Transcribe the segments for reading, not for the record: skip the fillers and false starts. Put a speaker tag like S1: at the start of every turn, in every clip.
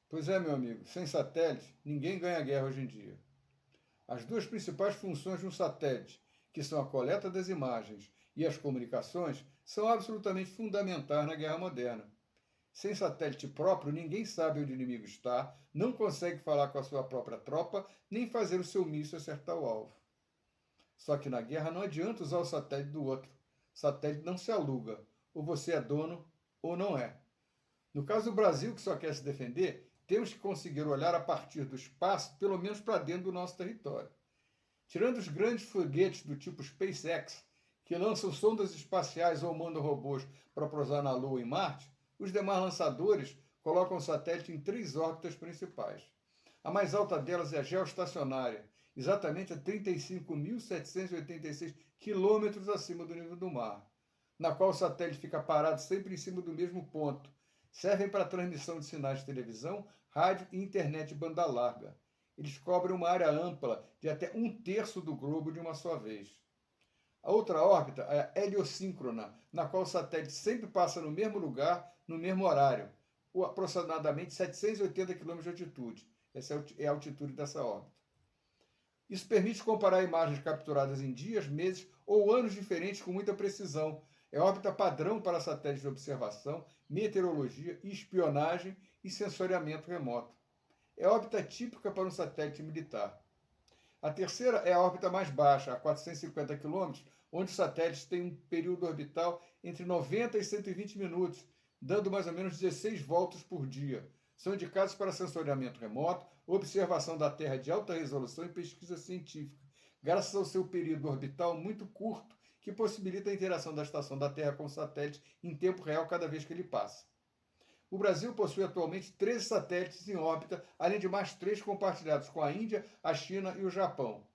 S1: Pois é, meu amigo, sem satélite, ninguém ganha guerra hoje em dia. As duas principais funções de um satélite, que são a coleta das imagens e as comunicações, são absolutamente fundamentais na guerra moderna. Sem satélite próprio, ninguém sabe onde o inimigo está, não consegue falar com a sua própria tropa, nem fazer o seu míssil acertar o alvo. Só que na guerra não adianta usar o satélite do outro. Satélite não se aluga. Ou você é dono ou não é. No caso do Brasil, que só quer se defender, temos que conseguir olhar a partir do espaço, pelo menos para dentro do nosso território. Tirando os grandes foguetes do tipo SpaceX, que lançam sondas espaciais ou mandam robôs para pousar na Lua e Marte, os demais lançadores colocam o satélite em 3 órbitas principais. A mais alta delas é a geoestacionária, exatamente a 35.786 quilômetros acima do nível do mar, na qual o satélite fica parado sempre em cima do mesmo ponto. Servem para transmissão de sinais de televisão, rádio e internet de banda larga. Eles cobrem uma área ampla de até 1/3 do globo de uma só vez. A outra órbita é a heliosíncrona, na qual o satélite sempre passa no mesmo lugar, no mesmo horário, ou aproximadamente 780 km de altitude. Essa é a altitude dessa órbita. Isso permite comparar imagens capturadas em dias, meses ou anos diferentes com muita precisão. É órbita padrão para satélites de observação, meteorologia, espionagem e sensoriamento remoto. É órbita típica para um satélite militar. A terceira é a órbita mais baixa, a 450 km, onde os satélites têm um período orbital entre 90 e 120 minutos, dando mais ou menos 16 voltas por dia. São indicados para sensoriamento remoto, observação da Terra de alta resolução e pesquisa científica, graças ao seu período orbital muito curto, que possibilita a interação da estação da Terra com o satélite em tempo real cada vez que ele passa. O Brasil possui atualmente 13 satélites em órbita, além de mais 3 compartilhados com a Índia, a China e o Japão.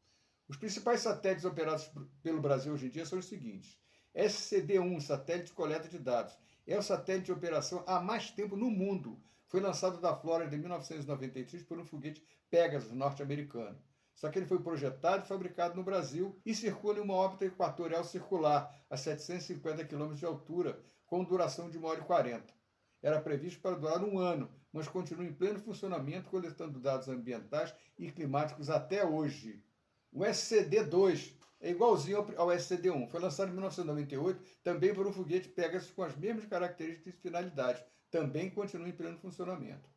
S1: Os principais satélites operados pelo Brasil hoje em dia são os seguintes: SCD-1, satélite de coleta de dados, é o satélite de operação há mais tempo no mundo. Foi lançado da Flórida em 1993 por um foguete Pegasus norte-americano. Só que ele foi projetado e fabricado no Brasil e circula em uma órbita equatorial circular, a 750 km de altura, com duração de 1h40. Era previsto para durar 1 ano, mas continua em pleno funcionamento, coletando dados ambientais e climáticos até hoje. O SCD-2 é igualzinho ao SCD-1. Foi lançado em 1998, também por um foguete Pegasus com as mesmas características e finalidades. Também continua em pleno funcionamento.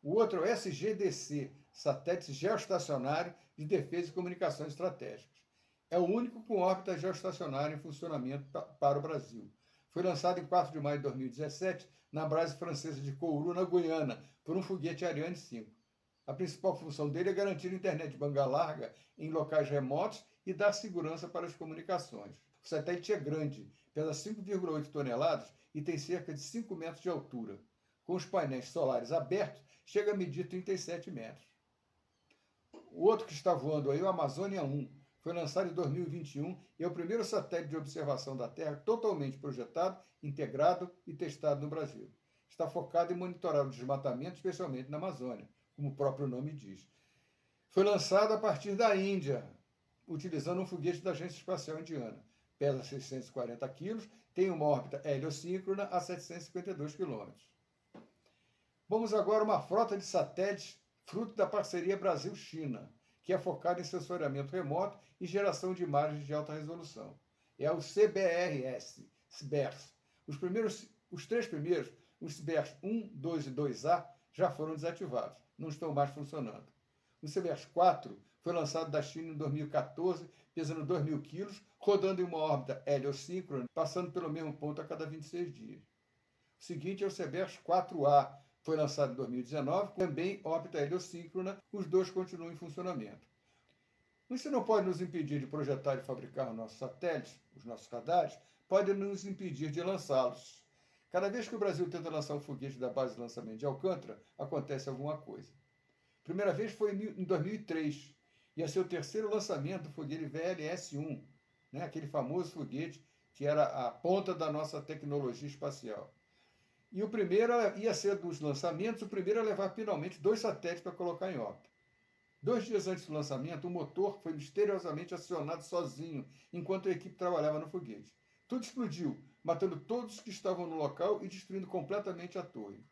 S1: O outro é o SGDC, Satélite Geoestacionário de Defesa e Comunicações Estratégicas. É o único com órbita geoestacionária em funcionamento para o Brasil. Foi lançado em 4 de maio de 2017 na base francesa de Kourou, na Guiana, por um foguete Ariane 5. A principal função dele é garantir internet de banda larga em locais remotos e dar segurança para as comunicações. O satélite é grande, pesa 5,8 toneladas e tem cerca de 5 metros de altura. Com os painéis solares abertos, chega a medir 37 metros. O outro que está voando aí é o Amazônia 1. Foi lançado em 2021 e é o primeiro satélite de observação da Terra totalmente projetado, integrado e testado no Brasil. Está focado em monitorar o desmatamento, especialmente na Amazônia, como o próprio nome diz. Foi lançado a partir da Índia, utilizando um foguete da Agência Espacial Indiana. Pesa 640 kg, tem uma órbita heliosíncrona a 752 km. Vamos agora a uma frota de satélites fruto da parceria Brasil-China, que é focada em sensoriamento remoto e geração de imagens de alta resolução. É o CBRS. Os 3 primeiros, os CBRS 1, 2 e 2A, já foram desativados, não estão mais funcionando. O CBRS 4 foi lançado da China em 2014, pesando 2.000 kg, rodando em uma órbita heliosíncrona, passando pelo mesmo ponto a cada 26 dias. O seguinte é o CBRS 4A, foi lançado em 2019, também órbita heliosíncrona, os dois continuam em funcionamento. Isso não pode nos impedir de projetar e fabricar os nossos satélites, os nossos radares, pode nos impedir de lançá-los. Cada vez que o Brasil tenta lançar um foguete da base de lançamento de Alcântara, acontece alguma coisa. A primeira vez foi em 2003, ia ser o terceiro lançamento do foguete VLS-1, né, aquele famoso foguete que era a ponta da nossa tecnologia espacial. E o primeiro ia ser dos lançamentos, o primeiro a levar finalmente 2 satélites para colocar em órbita. 2 dias antes do lançamento, o motor foi misteriosamente acionado sozinho, enquanto a equipe trabalhava no foguete. Tudo explodiu, matando todos que estavam no local e destruindo completamente a torre.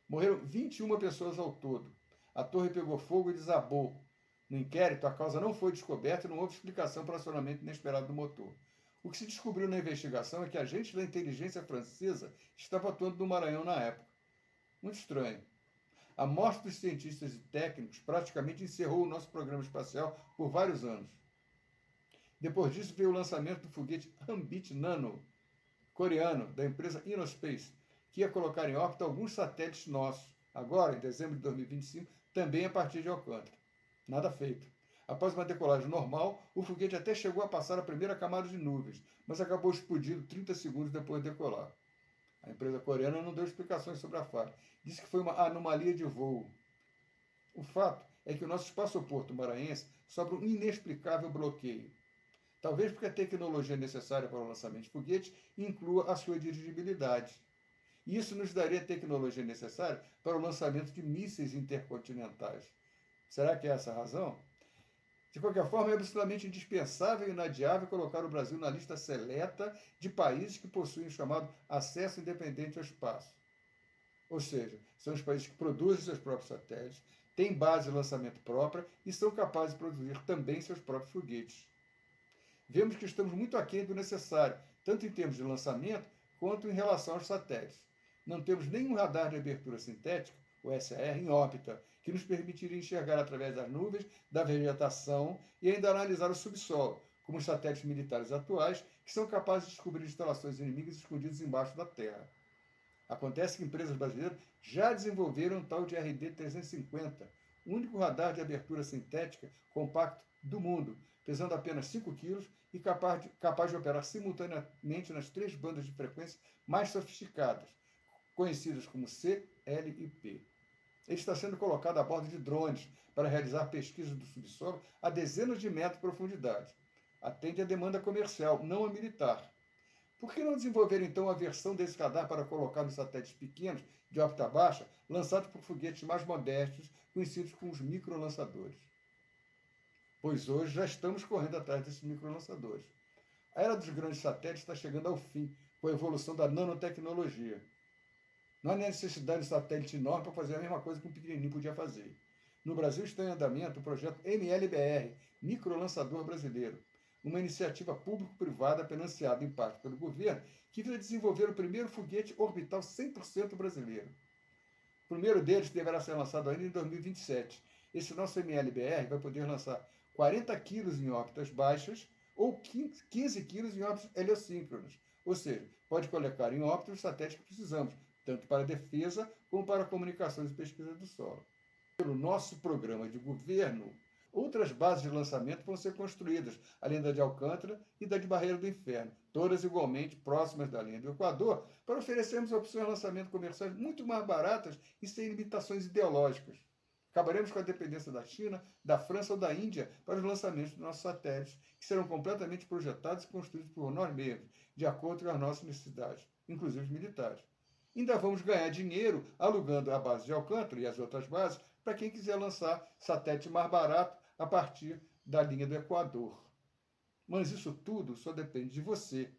S1: Morreram 21 pessoas ao todo. A torre pegou fogo e desabou. No inquérito, a causa não foi descoberta e não houve explicação para o acionamento inesperado do motor. O que se descobriu na investigação é que agentes da inteligência francesa estavam atuando no Maranhão na época. Muito estranho. A morte dos cientistas e técnicos praticamente encerrou o nosso programa espacial por vários anos. Depois disso veio o lançamento do foguete Hambit Nano, coreano, da empresa Innospace, que ia colocar em órbita alguns satélites nossos, agora, em dezembro de 2025, também a partir de Alcântara. Nada feito. Após uma decolagem normal, o foguete até chegou a passar a primeira camada de nuvens, mas acabou explodindo 30 segundos depois de decolar. A empresa coreana não deu explicações sobre a falha. Disse que foi uma anomalia de voo. O fato é que o nosso espaçoporto maranhense sofre um inexplicável bloqueio. Talvez porque a tecnologia necessária para o lançamento de foguetes inclua a sua dirigibilidade. E isso nos daria a tecnologia necessária para o lançamento de mísseis intercontinentais. Será que é essa a razão? De qualquer forma, é absolutamente indispensável e inadiável colocar o Brasil na lista seleta de países que possuem o chamado acesso independente ao espaço. Ou seja, são os países que produzem seus próprios satélites, têm base de lançamento própria e são capazes de produzir também seus próprios foguetes. Vemos que estamos muito aquém do necessário, tanto em termos de lançamento quanto em relação aos satélites. Não temos nenhum radar de abertura sintética, o SAR, em órbita, que nos permitiria enxergar através das nuvens, da vegetação e ainda analisar o subsolo, como os satélites militares atuais, que são capazes de descobrir instalações inimigas escondidas embaixo da terra. Acontece que empresas brasileiras já desenvolveram um tal de RD-350, o único radar de abertura sintética compacto do mundo, pesando apenas 5 kg e capaz de operar simultaneamente nas 3 bandas de frequência mais sofisticadas, conhecidas como C, L e P. Ele está sendo colocado a bordo de drones para realizar pesquisas do subsolo a dezenas de metros de profundidade. Atende à demanda comercial, não a militar. Por que não desenvolver então a versão desse radar para colocar nos satélites pequenos, de órbita baixa, lançados por foguetes mais modestos, conhecidos como os microlançadores? Pois hoje já estamos correndo atrás desses microlançadores. A era dos grandes satélites está chegando ao fim, com a evolução da nanotecnologia. Não há necessidade de satélite enorme para fazer a mesma coisa que um pequenininho podia fazer. No Brasil está em andamento o projeto MLBR, Microlançador Brasileiro, uma iniciativa público-privada financiada em parte pelo governo, que visa desenvolver o primeiro foguete orbital 100% brasileiro. O primeiro deles deverá ser lançado ainda em 2027. Esse nosso MLBR vai poder lançar 40 quilos em órbitas baixas ou 15 quilos em órbitas heliosíncronas, ou seja, pode colocar em órbita os satélites que precisamos, tanto para defesa como para comunicações e pesquisa do solo. Pelo nosso programa de governo, outras bases de lançamento vão ser construídas, além da de Alcântara e da de Barreira do Inferno, todas igualmente próximas da linha do Equador, para oferecermos opções de lançamento comerciais muito mais baratas e sem limitações ideológicas. Acabaremos com a dependência da China, da França ou da Índia para os lançamentos dos nossos satélites, que serão completamente projetados e construídos por nós mesmos, de acordo com as nossas necessidades, inclusive militares. Ainda vamos ganhar dinheiro alugando a base de Alcântara e as outras bases para quem quiser lançar satélite mais barato a partir da linha do Equador. Mas isso tudo só depende de você.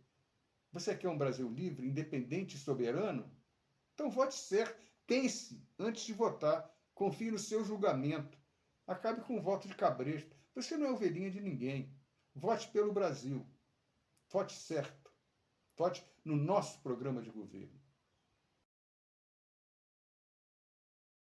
S1: Você quer um Brasil livre, independente e soberano? Então vote certo, pense antes de votar, confie no seu julgamento. Acabe com o voto de cabresto. Você não é ovelhinha de ninguém. Vote pelo Brasil. Vote certo. Vote no nosso programa de governo.